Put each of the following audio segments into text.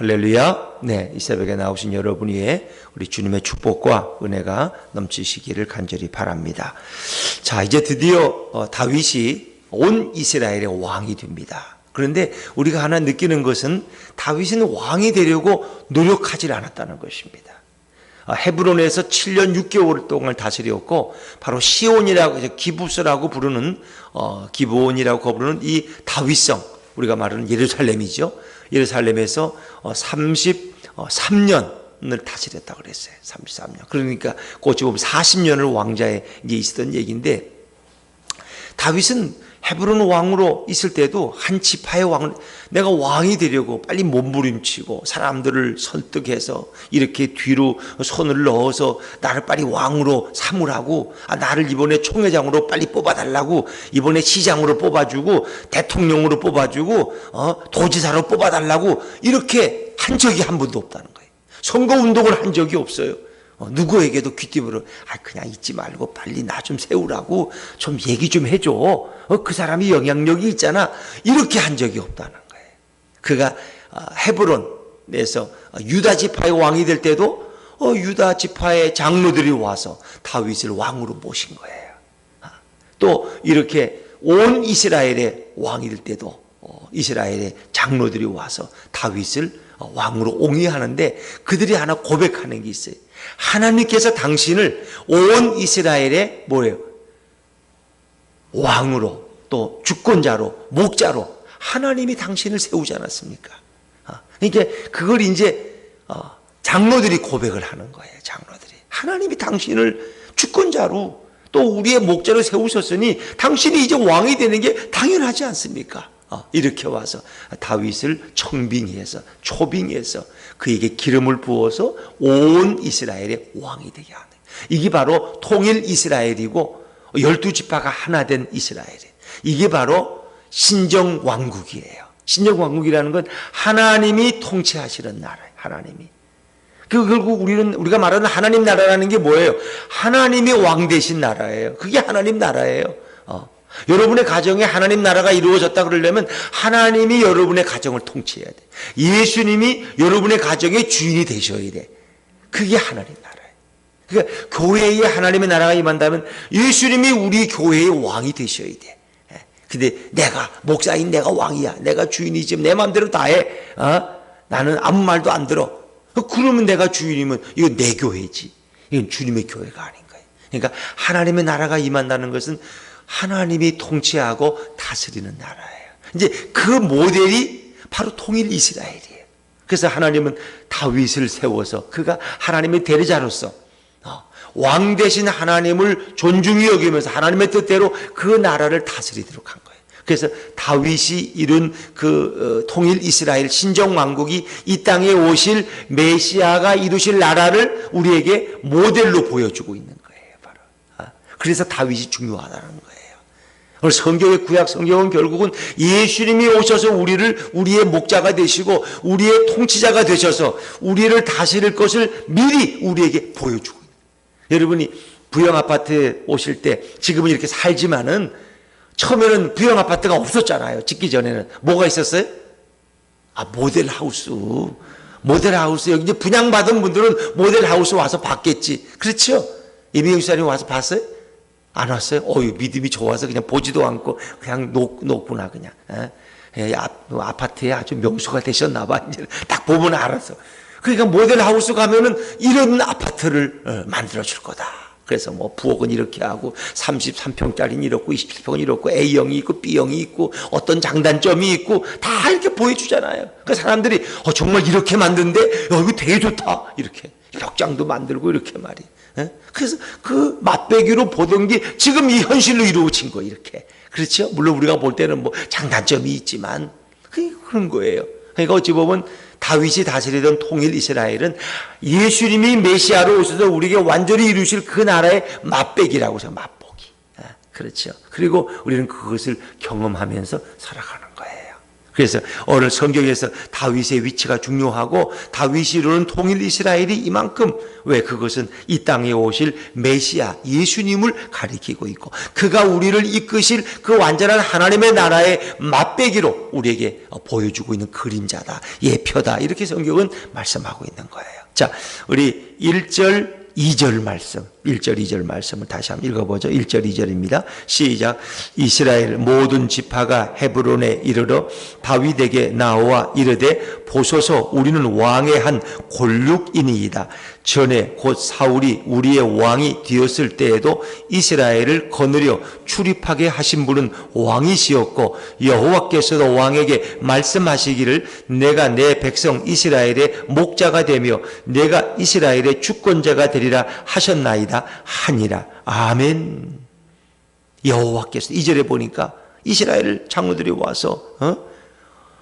할렐루야. 네, 이 새벽에 나오신 여러분 위에 우리 주님의 축복과 은혜가 넘치시기를 간절히 바랍니다. 자, 이제 드디어 다윗이 온 이스라엘의 왕이 됩니다. 그런데 우리가 하나 느끼는 것은 다윗은 왕이 되려고 노력하지 않았다는 것입니다. 헤브론에서 7년 6개월 동안 다스렸고, 바로 시온이라고, 기부스라고 부르는, 기브온이라고 부르는 이 다윗성, 우리가 말하는 예루살렘이죠. 예루살렘에서 33년을 다스렸다고 그랬어요. 33년. 그러니까 어찌 보면 40년을 왕자에 이제 있었던 얘기인데, 다윗은 헤브론 왕으로 있을 때도 한 지파의 왕을, 내가 왕이 되려고 빨리 몸부림치고 사람들을 설득해서 이렇게 뒤로 손을 넣어서 나를 빨리 왕으로 삼으라고, 나를 이번에 총회장으로 빨리 뽑아달라고, 이번에 시장으로 뽑아주고 대통령으로 뽑아주고 도지사로 뽑아달라고 이렇게 한 적이 한 번도 없다는 거예요. 선거운동을 한 적이 없어요. 누구에게도 귀띔으로 그냥 잊지 말고 빨리 나 좀 세우라고 좀 얘기 좀 해줘. 그 사람이 영향력이 있잖아. 이렇게 한 적이 없다는 거예요. 그가 헤브론에서 유다 지파의 왕이 될 때도 유다 지파의 장로들이 와서 다윗을 왕으로 모신 거예요. 또 이렇게 온 이스라엘의 왕이 될 때도 이스라엘의 장로들이 와서 다윗을 왕으로 옹이하는데, 그들이 하나 고백하는 게 있어요. 하나님께서 당신을 온 이스라엘의 뭐예요? 왕으로, 또 주권자로, 목자로 하나님이 당신을 세우지 않았습니까? 그러니까 그걸 이제 장로들이 고백을 하는 거예요. 장로들이 하나님이 당신을 주권자로 또 우리의 목자로 세우셨으니 당신이 이제 왕이 되는 게 당연하지 않습니까? 이렇게 와서 다윗을 청빙해서 초빙해서 그에게 기름을 부어서 온 이스라엘의 왕이 되게 하는, 이게 바로 통일 이스라엘이고 12지파가 하나 된 이스라엘이에요. 이게 바로 신정왕국이에요. 신정왕국이라는 건 하나님이 통치하시는 나라예요. 하나님이. 결국 우리가 말하는 하나님 나라라는 게 뭐예요? 하나님이 왕 되신 나라예요. 그게 하나님 나라예요. 여러분의 가정에 하나님 나라가 이루어졌다 그러려면 하나님이 여러분의 가정을 통치해야 돼. 예수님이 여러분의 가정의 주인이 되셔야 돼. 그게 하나님 나라예요. 그러니까 교회에 하나님의 나라가 임한다면 예수님이 우리 교회의 왕이 되셔야 돼. 근데 내가 목사인 내가 왕이야, 내가 주인이지, 내 마음대로 다 해. 나는 아무 말도 안 들어. 그러면 내가 주인이면 이건 내 교회지. 이건 주님의 교회가 아닌 거예요. 그러니까 하나님의 나라가 임한다는 것은 하나님이 통치하고 다스리는 나라예요. 이제 그 모델이 바로 통일 이스라엘이에요. 그래서 하나님은 다윗을 세워서 그가 하나님의 대리자로서 왕 대신 하나님을 존중히 여기면서 하나님의 뜻대로 그 나라를 다스리도록 한 거예요. 그래서 다윗이 이룬 그 통일 이스라엘 신정왕국이 이 땅에 오실 메시아가 이루실 나라를 우리에게 모델로 보여주고 있는 거예요. 바로. 그래서 다윗이 중요하다는 거예요. 성경의 구약 성경은 결국은 예수님이 오셔서 우리의 목자가 되시고 우리의 통치자가 되셔서 우리를 다스릴 것을 미리 우리에게 보여주고 있는 거예요. 여러분이 부영 아파트에 오실 때 지금은 이렇게 살지만은 처음에는 부영 아파트가 없었잖아요. 짓기 전에는 뭐가 있었어요? 모델하우스. 모델하우스. 여기 이제 분양받은 분들은 모델하우스 와서 봤겠지. 그렇죠? 이민영 집사님 와서 봤어요? 안 왔어요? 믿음이 좋아서 그냥 보지도 않고 그냥 놓구나 그냥. 아파트에 아주 명수가 되셨나 봐. 이제 딱 보면 알았어. 그러니까 모델하우스 가면은 이런 아파트를 만들어 줄 거다. 그래서 부엌은 이렇게 하고 33평짜리는 이렇고 27평은 이렇고 A형이 있고 B형이 있고 어떤 장단점이 있고 다 이렇게 보여주잖아요. 그 사람들이 정말 이렇게 만드는데 이거 되게 좋다. 이렇게 벽장도 만들고 이렇게 말이에요. 그래서 그 맛배기로 보던 게 지금 이 현실로 이루어진 거 이렇게. 그렇죠? 물론 우리가 볼 때는 장단점이 있지만 그런 거예요. 그러니까 어찌 보면 다윗이 다스리던 통일 이스라엘은 예수님이 메시아로 오셔서 우리에게 완전히 이루실 그 나라의 맛배기라고 해서 맛보기. 그렇죠. 그리고 우리는 그것을 경험하면서 살아가는 거예요. 그래서 오늘 성경에서 다윗의 위치가 중요하고 다윗이 이루는 통일 이스라엘이 이만큼, 왜? 그것은 이 땅에 오실 메시아 예수님을 가리키고 있고 그가 우리를 이끄실 그 완전한 하나님의 나라의 맛배기로 우리에게 보여주고 있는 그림자다, 예표다, 이렇게 성경은 말씀하고 있는 거예요. 자, 우리 1절 2절 말씀, 1절 2절 말씀을 다시 한번 읽어보죠. 1절 2절입니다. 시작. 이스라엘 모든 지파가 헤브론에 이르러 다윗에게 나와 이르되 보소서, 우리는 왕의 한 골육이니이다. 전에 곧 사울이 우리의 왕이 되었을 때에도 이스라엘을 거느려 출입하게 하신 분은 왕이시었고 여호와께서도 왕에게 말씀하시기를 내가 내 백성 이스라엘의 목자가 되며 내가 이스라엘의 주권자가 되리라 하셨나이다 하니라. 아멘. 여호와께서, 2절에 보니까 이스라엘 장로들이 와서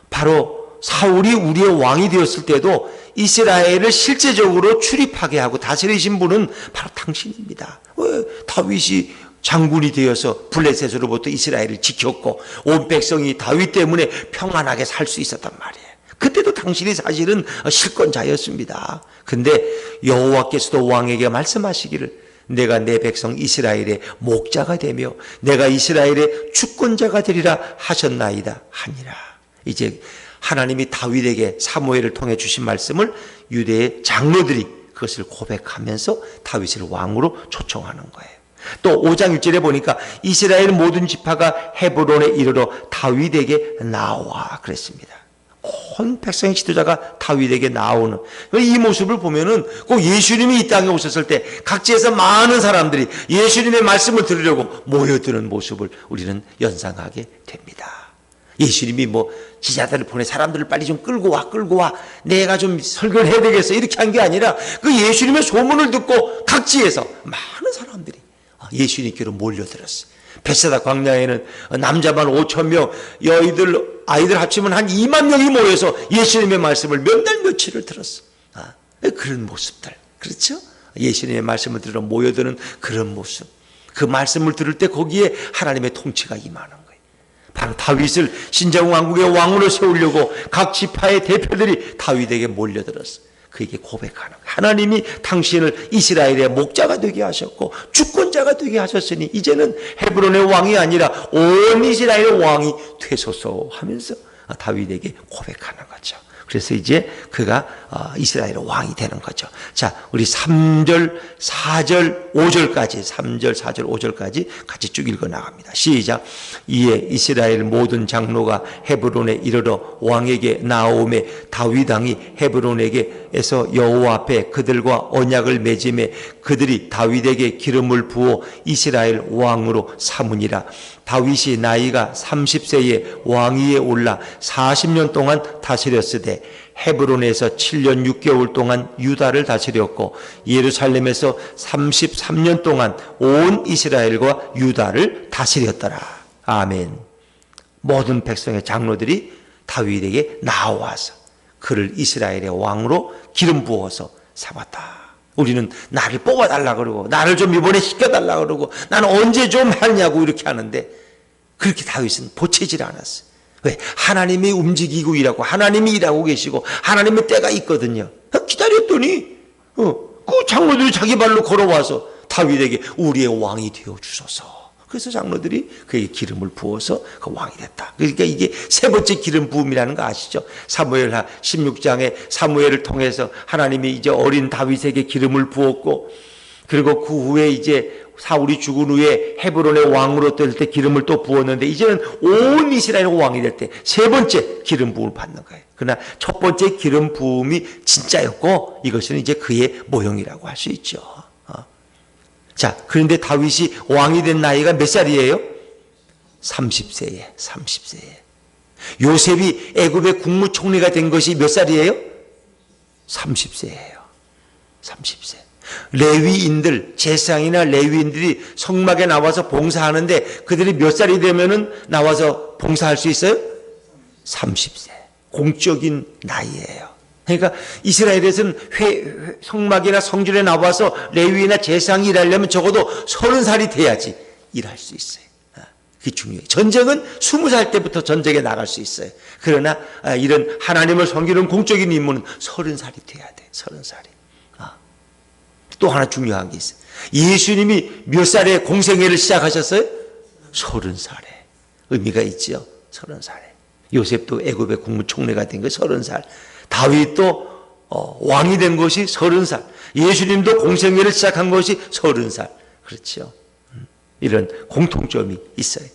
바로 사울이 우리의 왕이 되었을 때도 이스라엘을 실제적으로 출입하게 하고 다스리신 분은 바로 당신입니다. 왜? 다윗이 장군이 되어서 블레셋으로부터 이스라엘을 지켰고 온 백성이 다윗 때문에 평안하게 살 수 있었단 말이에요. 그때도 당신이 사실은 실권자였습니다. 근데 여호와께서도 왕에게 말씀하시기를 내가 내 백성 이스라엘의 목자가 되며 내가 이스라엘의 주권자가 되리라 하셨나이다 하니라. 이제 하나님이 다윗에게 사무엘을 통해 주신 말씀을 유대의 장로들이 그것을 고백하면서 다윗을 왕으로 초청하는 거예요. 또 5장 1절에 보니까 이스라엘 모든 지파가 헤브론에 이르러 다윗에게 나와 그랬습니다. 온 백성의 지도자가 다윗에게 나오는 이 모습을 보면은 꼭 예수님이 이 땅에 오셨을 때 각지에서 많은 사람들이 예수님의 말씀을 들으려고 모여드는 모습을 우리는 연상하게 됩니다. 예수님이 지자들을 보내 사람들을 빨리 좀 끌고 와 내가 좀 설교를 해야 되겠어 이렇게 한 게 아니라 그 예수님의 소문을 듣고 각지에서 많은 사람들이 예수님께로 몰려들었어요. 벳세다 광야에는 남자만 5,000명, 아이들 합치면 한 2만 명이 모여서 예수님의 말씀을 몇 날 며칠을 들었어. 그런 모습들, 그렇죠? 예수님의 말씀을 들으러 모여드는 그런 모습, 그 말씀을 들을 때 거기에 하나님의 통치가 임하는 거예요. 바로 다윗을 신정왕국의 왕으로 세우려고 각 지파의 대표들이 다윗에게 몰려들었어. 그에게 고백하는 거예요. 하나님이 당신을 이스라엘의 목자가 되게 하셨고 주권자가 되게 하셨으니 이제는 헤브론의 왕이 아니라 온 이스라엘의 왕이 되소서 하면서 다윗에게 고백하는 거죠. 그래서 이제 그가 이스라엘의 왕이 되는 거죠. 자, 우리 3절, 4절, 5절까지 3절, 4절, 5절까지 같이 쭉 읽어 나갑니다. 시작. 이에 이스라엘 모든 장로가 헤브론에 이르러 왕에게 나오매 다윗 왕이 헤브론에게에서 여호와 앞에 그들과 언약을 맺음에 그들이 다윗에게 기름을 부어 이스라엘 왕으로 삼으니라. 다윗이 나이가 30세에 왕위에 올라 40년 동안 다스렸으되 헤브론에서 7년 6개월 동안 유다를 다스렸고 예루살렘에서 33년 동안 온 이스라엘과 유다를 다스렸더라. 아멘. 모든 백성의 장로들이 다윗에게 나와서 그를 이스라엘의 왕으로 기름 부어서 삼았다. 우리는 나를 뽑아달라 그러고 나를 좀 이번에 시켜달라 그러고 나는 언제 좀 하냐고 이렇게 하는데 그렇게 다윗은 보채질 않았어요. 왜? 하나님이 움직이고 일하고 하나님이 일하고 계시고 하나님의 때가 있거든요. 기다렸더니 그 장로들이 자기 발로 걸어와서 다윗에게 우리의 왕이 되어주소서. 그래서 장로들이 그에게 기름을 부어서 그 왕이 됐다. 그러니까 이게 세 번째 기름 부음이라는 거 아시죠? 사무엘하 16장에 사무엘을 통해서 하나님이 이제 어린 다윗에게 기름을 부었고 그리고 그 후에 이제 사울이 죽은 후에 헤브론의 왕으로 될 때 기름을 또 부었는데 이제는 온 이스라엘 왕이 될 때 세 번째 기름 부음을 받는 거예요. 그러나 첫 번째 기름 부음이 진짜였고 이것은 이제 그의 모형이라고 할 수 있죠. 자, 그런데 다윗이 왕이 된 나이가 몇 살이에요? 30세에. 요셉이 애굽의 국무총리가 된 것이 몇 살이에요? 30세예요. 30세. 레위인들, 제사장이나 레위인들이 성막에 나와서 봉사하는데 그들이 몇 살이 되면은 나와서 봉사할 수 있어요? 30세. 공적인 나이예요. 그러니까 이스라엘에서는 성막이나 성전에 나와서 레위나 제사장이 일하려면 적어도 30살이 돼야지 일할 수 있어요. 그게 중요해요. 전쟁은 20살 때부터 전쟁에 나갈 수 있어요. 그러나 이런 하나님을 섬기는 공적인 임무는 30살이 돼야 돼. 30살이. 또 하나 중요한 게 있어요. 예수님이 몇 살에 공생애를 시작하셨어요? 30살에. 의미가 있죠. 30살에. 요셉도 애굽의 국무총리가 된 거 30살. 다윗도 왕이 된 것이 30살. 예수님도 공생애를 시작한 것이 30살. 그렇죠. 이런 공통점이 있어요.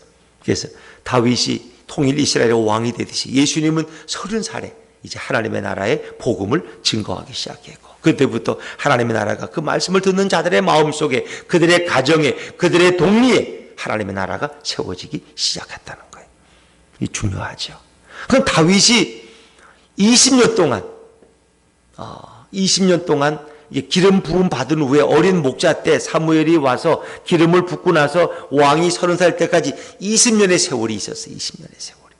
그래서 다윗이 통일 이스라엘의 왕이 되듯이 예수님은 30살에 이제 하나님의 나라의 복음을 증거하기 시작했고, 그때부터 하나님의 나라가 그 말씀을 듣는 자들의 마음속에, 그들의 가정에, 그들의 동리에 하나님의 나라가 세워지기 시작했다는 거예요. 이 중요하죠. 그럼 다윗이 20년 동안 기름 부음 받은 후에 어린 목자 때 사무엘이 와서 기름을 붓고 나서 왕이 30살 때까지 20년의 세월이 있었어요. 20년의 세월이.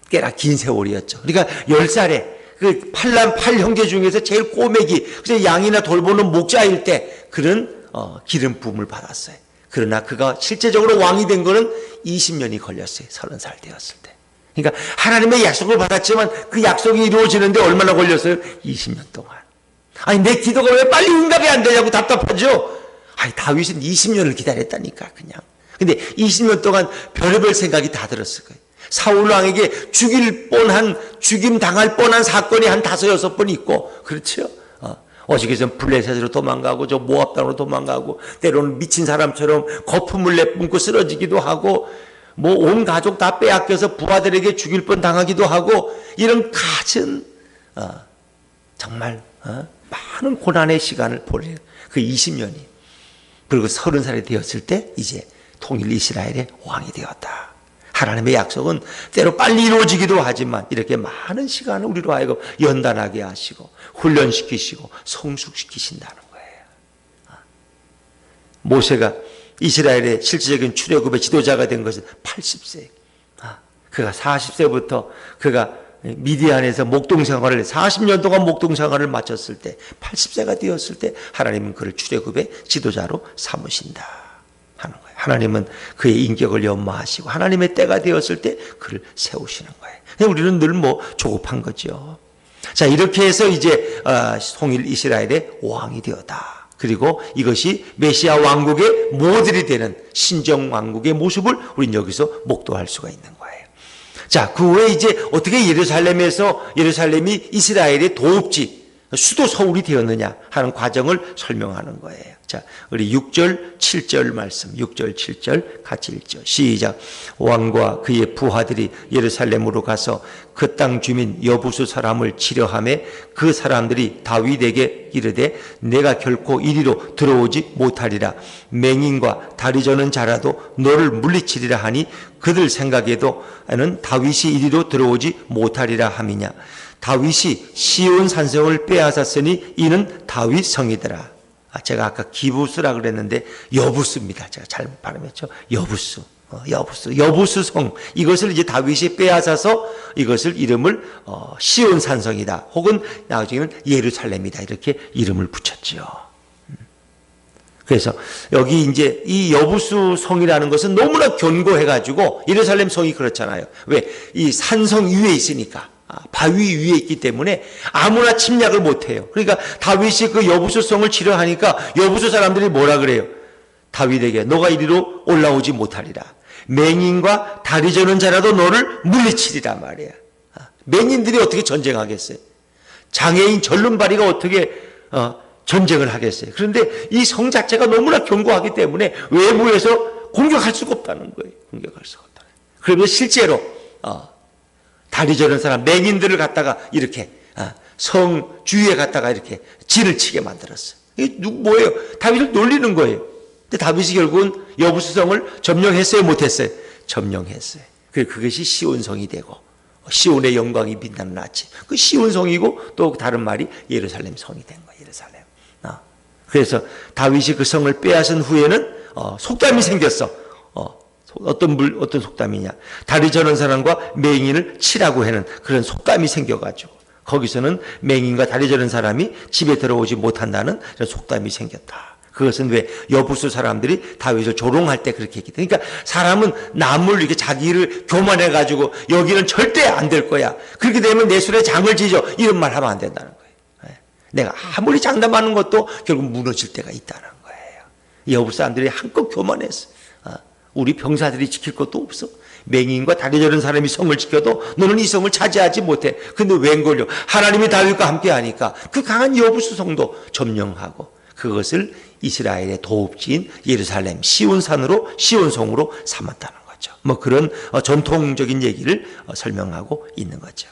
꽤나 긴 세월이었죠. 그러니까 10살에 그 8형제 중에서 제일 꼬매기, 그래서 양이나 돌보는 목자일 때 그런 기름 부음을 받았어요. 그러나 그가 실제적으로 왕이 된 거는 20년이 걸렸어요. 30살 되었을 때. 그러니까 하나님의 약속을 받았지만 그 약속이 이루어지는데 얼마나 걸렸어요? 20년 동안. 아니, 내 기도가 왜 빨리 응답이 안 되냐고 답답하죠? 아니, 다윗은 20년을 기다렸다니까, 그냥. 근데 20년 동안 별의별 생각이 다 들었을 거예요. 사울왕에게 죽임 당할 뻔한 사건이 한 5, 6번 있고, 그렇죠? 어저께서는 블레셋으로 도망가고, 저 모압 땅으로 도망가고, 때로는 미친 사람처럼 거품을 내뿜고 쓰러지기도 하고, 뭐 온 가족 다 빼앗겨서 부하들에게 죽일 뻔 당하기도 하고, 이런 갖은 정말 많은 고난의 시간을 보내요. 그 20년이. 그리고 30살이 되었을 때 이제 통일 이스라엘의 왕이 되었다. 하나님의 약속은 때로 빨리 이루어지기도 하지만 이렇게 많은 시간을 우리로 하여금 연단하게 하시고 훈련시키시고 성숙시키신다는 거예요. 모세가 이스라엘의 실질적인 출애굽의 지도자가 된 것은 80세. 그가 40세부터 그가 미디안에서 목동 생활을 40년 동안 목동 생활을 마쳤을 때 80세가 되었을 때 하나님은 그를 출애굽의 지도자로 삼으신다 하는 거예요. 하나님은 그의 인격을 연마하시고 하나님의 때가 되었을 때 그를 세우시는 거예요. 우리는 늘 조급한 거죠. 자, 이렇게 해서 이제 통일 이스라엘의 왕이 되었다. 그리고 이것이 메시아 왕국의 모델이 되는 신정 왕국의 모습을 우리는 여기서 목도할 수가 있는 거예요. 자, 그 후에 이제 어떻게 예루살렘이 이스라엘의 도읍지, 수도 서울이 되었느냐 하는 과정을 설명하는 거예요. 자, 우리 6절, 7절 말씀, 6절, 7절 같이 읽죠. 시작. 왕과 그의 부하들이 예루살렘으로 가서 그 땅 주민 여부수 사람을 치려하매 그 사람들이 다윗에게 이르되 내가 결코 이리로 들어오지 못하리라. 맹인과 다리 저는 자라도 너를 물리치리라 하니 그들 생각에도는 다윗이 이리로 들어오지 못하리라 함이냐. 다윗이 시온 산성을 빼앗았으니 이는 다윗 성이더라. 제가 아까 기부스라 그랬는데 여부스입니다. 제가 잘못 발음했죠. 여부스 성. 이것을 이제 다윗이 빼앗아서 이것을 이름을 시온 산성이다. 혹은 나중에는 예루살렘이다. 이렇게 이름을 붙였지요. 그래서 여기 이제 이 여부수 성이라는 것은 너무나 견고해가지고 예루살렘 성이 그렇잖아요. 왜? 이 산성 위에 있으니까. 바위 위에 있기 때문에 아무나 침략을 못해요. 그러니까 다윗이 그 여부수 성을 치려하니까 여부수 사람들이 뭐라 그래요? 다윗에게 너가 이리로 올라오지 못하리라. 맹인과 다리 저는 자라도 너를 물리치리라 말이야. 맹인들이 어떻게 전쟁하겠어요? 장애인 절름발이가 어떻게 전쟁을 하겠어요? 그런데 이 성 자체가 너무나 견고하기 때문에 외부에서 공격할 수가 없다는 거예요. 공격할 수가 없다는 거예요. 그러면 실제로 다리 저는 사람, 맹인들을 갖다가 이렇게 성 주위에 갖다가 이렇게 진을 치게 만들었어요. 이게 뭐예요? 다윗을 놀리는 거예요. 근데 다윗이 결국은 여부수성을 점령했어요? 못했어요? 점령했어요. 그것이 시온성이 되고 시온의 영광이 빛나는 아침. 그 시온성이고 또 다른 말이 예루살렘 성이 된 거예요. 예루살렘. 그래서 다윗이 그 성을 빼앗은 후에는 속담이 생겼어. 어떤 속담이냐. 다리 저는 사람과 맹인을 치라고 하는 그런 속담이 생겨가지고 거기서는 맹인과 다리 저는 사람이 집에 들어오지 못한다는 속담이 생겼다. 그것은 왜 여부수 사람들이 다윗을 조롱할 때 그렇게 했기 때문에. 그러니까 사람은 남을 이렇게 자기를 교만해가지고 여기는 절대 안 될 거야. 그렇게 되면 내 술에 장을 지죠. 이런 말 하면 안 된다는 거예요. 내가 아무리 장담하는 것도 결국 무너질 때가 있다는 거예요. 여부수 사람들이 한껏 교만했어. 우리 병사들이 지킬 것도 없어. 맹인과 다리 저린 사람이 성을 지켜도 너는 이 성을 차지하지 못해. 근데 웬걸요? 하나님이 다윗과 함께 하니까 그 강한 여부수 성도 점령하고 그것을 이스라엘의 도읍지인 예루살렘 시온산으로 시온성으로 삼았다는 거죠. 뭐 그런 전통적인 얘기를 설명하고 있는 거죠.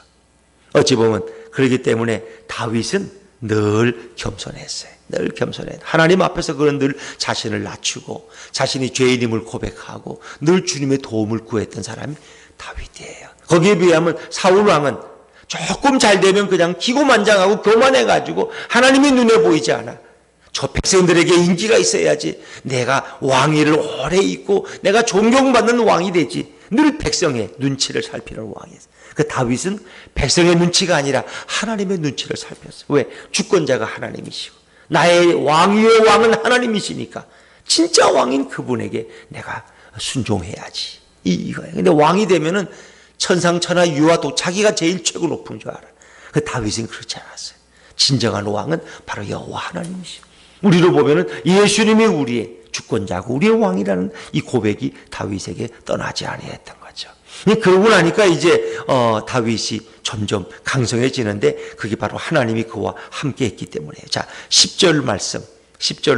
어찌 보면 그렇기 때문에 다윗은 늘 겸손했어요. 늘 겸손해. 하나님 앞에서 그런 늘 자신을 낮추고 자신이 죄인임을 고백하고 늘 주님의 도움을 구했던 사람이 다윗이에요. 거기에 비하면 사울 왕은 조금 잘 되면 그냥 기고만장하고 교만해가지고 하나님의 눈에 보이지 않아. 저 백성들에게 인기가 있어야지 내가 왕위를 오래 있고 내가 존경받는 왕이 되지. 늘 백성의 눈치를 살피는 왕이었어요. 그 다윗은 백성의 눈치가 아니라 하나님의 눈치를 살폈어요. 왜? 주권자가 하나님이시고 나의 왕위의 왕은 하나님이시니까 진짜 왕인 그분에게 내가 순종해야지. 이거예요. 근데 왕이 되면은 천상천하 유아도 자기가 제일 최고 높은 줄 알아. 그 다윗은 그렇지 않았어요. 진정한 왕은 바로 여호와 하나님이시고 우리로 보면은 예수님이 우리의 주권자고 우리의 왕이라는 이 고백이 다윗에게 떠나지 아니했던 거죠. 그러고 나니까 이제 다윗이 점점 강성해지는데 그게 바로 하나님이 그와 함께 했기 때문이에요. 자, 10절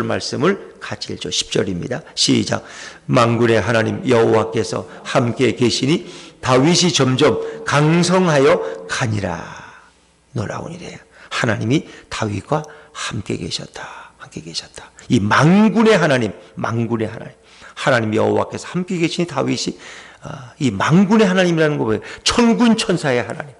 말씀을 같이 읽죠. 10절입니다. 시작. 만군의 하나님 여호와께서 함께 계시니 다윗이 점점 강성하여 가니라. 놀라우니래요. 하나님이 다윗과 함께 계셨다. 이 만군의 하나님, 하나님 여호와께서 함께 계시니 다윗이 이 만군의 하나님이라는 거 보여요. 천군 천사의 하나님.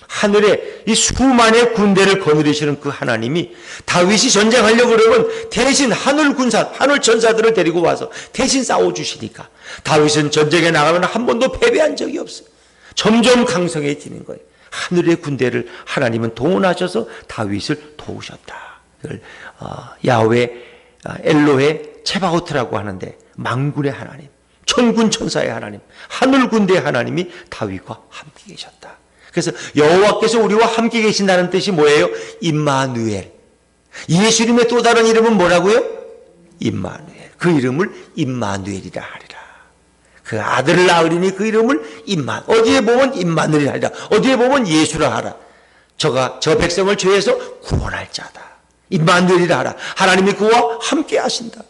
하늘에 이 수만의 군대를 거느리시는 그 하나님이 다윗이 전쟁하려고 그러면 대신 하늘 천사들을 데리고 와서 대신 싸워주시니까 다윗은 전쟁에 나가면 한 번도 패배한 적이 없어요. 점점 강성해지는 거예요. 하늘의 군대를 하나님은 동원하셔서 다윗을 도우셨다. 그걸 야훼 엘로헤 체바오트라고 하는데 만군의 하나님, 천군 천사의 하나님, 하늘 군대의 하나님이 다윗과 함께 계셨다. 그래서 여호와께서 우리와 함께 계신다는 뜻이 뭐예요? 임마누엘. 예수님의 또 다른 이름은 뭐라고요? 임마누엘. 그 이름을 임마누엘이라 하리라. 그 아들을 낳으리니 그 이름을 어디에 보면 임마누엘이라 하리라. 어디에 보면 예수라 하라. 저 백성을 죄에서 구원할 자다. 임마누엘이라 하라. 하나님이 그와 함께 하신다.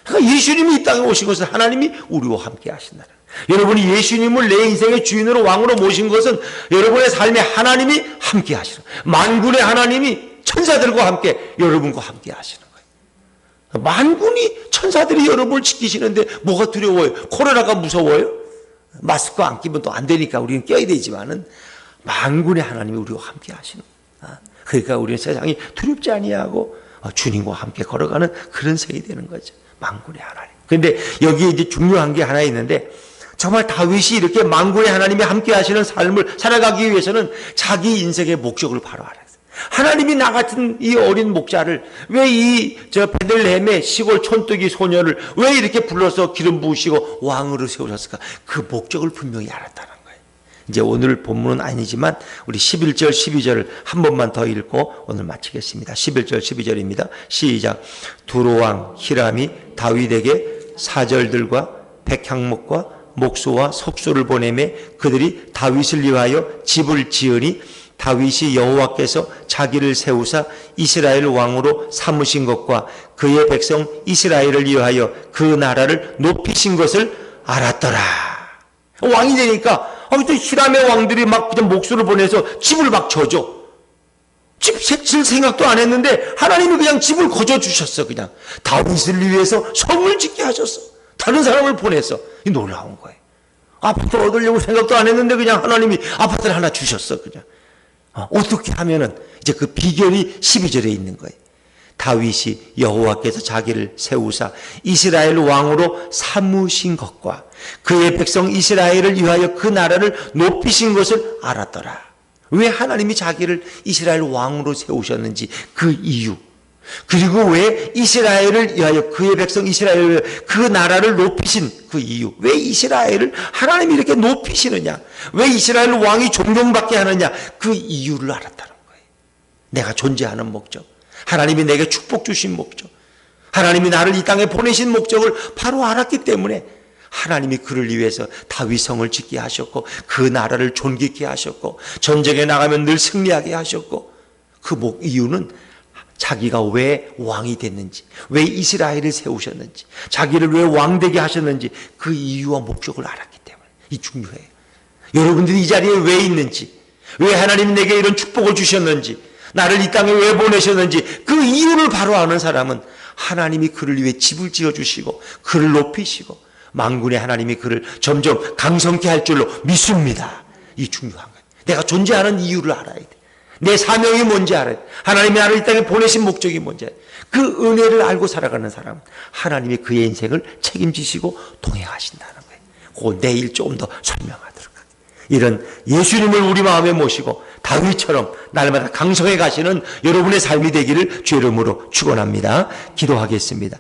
그러니까 예수님이 이 땅에 오신 것은 하나님이 우리와 함께 하신다. 여러분이 예수님을 내 인생의 주인으로 왕으로 모신 것은 여러분의 삶에 하나님이 함께 하시는 거예요. 만군의 하나님이 천사들과 함께 여러분과 함께 하시는 거예요. 만군이 천사들이 여러분을 지키시는데 뭐가 두려워요? 코로나가 무서워요? 마스크 안 끼면 또 안 되니까 우리는 껴야 되지만은 만군의 하나님이 우리와 함께 하시는 거예요. 그러니까 우리는 세상이 두렵지 아니하고 주님과 함께 걸어가는 그런 세이 되는 거죠. 만군의 하나님. 그런데 여기에 이제 중요한 게 하나 있는데 정말 다윗이 이렇게 만군의 하나님이 함께 하시는 삶을 살아가기 위해서는 자기 인생의 목적을 바로 알았어요. 하나님이 나 같은 이 어린 목자를 왜 베들레헴의 시골 촌뜨기 소녀를 왜 이렇게 불러서 기름 부으시고 왕으로 세우셨을까? 그 목적을 분명히 알았다는 거예요. 이제 오늘 본문은 아니지만 우리 11절 12절을 한 번만 더 읽고 오늘 마치겠습니다. 11절 12절입니다. 시작. 두로왕 히람이 다윗에게 사절들과 백향목과 목수와 석수를 보내매 그들이 다윗을 위하여 집을 지으니 다윗이 여호와께서 자기를 세우사 이스라엘 왕으로 삼으신 것과 그의 백성 이스라엘을 위하여 그 나라를 높이신 것을 알았더라. 왕이 되니까 또 히람의 왕들이 막 그냥 목수를 보내서 집을 막 져줘. 집 질 생각도 안 했는데 하나님이 그냥 집을 거저 주셨어. 그냥 다윗을 위해서 성을 짓게 하셨어. 다른 사람을 보내서. 이 놀라운 거예요. 아파트 얻으려고 생각도 안 했는데 그냥 하나님이 아파트를 하나 주셨어. 그냥 어떻게 하면은 이제 그 비결이 12절에 있는 거예요. 다윗이 여호와께서 자기를 세우사 이스라엘 왕으로 삼으신 것과 그의 백성 이스라엘을 위하여 그 나라를 높이신 것을 알았더라. 왜 하나님이 자기를 이스라엘 왕으로 세우셨는지 그 이유, 그리고 왜 이스라엘을 위하여 그의 백성 이스라엘을 그 나라를 높이신 그 이유, 왜 이스라엘을 하나님이 이렇게 높이시느냐, 왜 이스라엘 왕이 존경받게 하느냐, 그 이유를 알았다는 거예요. 내가 존재하는 목적, 하나님이 내게 축복 주신 목적, 하나님이 나를 이 땅에 보내신 목적을 바로 알았기 때문에 하나님이 그를 위해서 다윗성을 짓게 하셨고 그 나라를 존귀케 하셨고 전쟁에 나가면 늘 승리하게 하셨고 그 이유는 자기가 왜 왕이 됐는지, 왜 이스라엘을 세우셨는지, 자기를 왜 왕되게 하셨는지 그 이유와 목적을 알았기 때문에 이 중요해요. 여러분들이 이 자리에 왜 있는지, 왜 하나님 내게 이런 축복을 주셨는지, 나를 이 땅에 왜 보내셨는지 그 이유를 바로 아는 사람은 하나님이 그를 위해 집을 지어주시고 그를 높이시고 만군의 하나님이 그를 점점 강성케 할 줄로 믿습니다. 이 중요한 거예요. 내가 존재하는 이유를 알아야 돼. 내 사명이 뭔지 알아야 돼. 하나님이 나를 이 땅에 보내신 목적이 뭔지 알아야 돼. 그 은혜를 알고 살아가는 사람은 하나님이 그의 인생을 책임지시고 동행하신다는 거예요. 그거 내일 조금 더 설명하도록 할게요. 이런 예수님을 우리 마음에 모시고 다윗처럼 날마다 강성해 가시는 여러분의 삶이 되기를 주의 이름으로 축원합니다. 기도하겠습니다.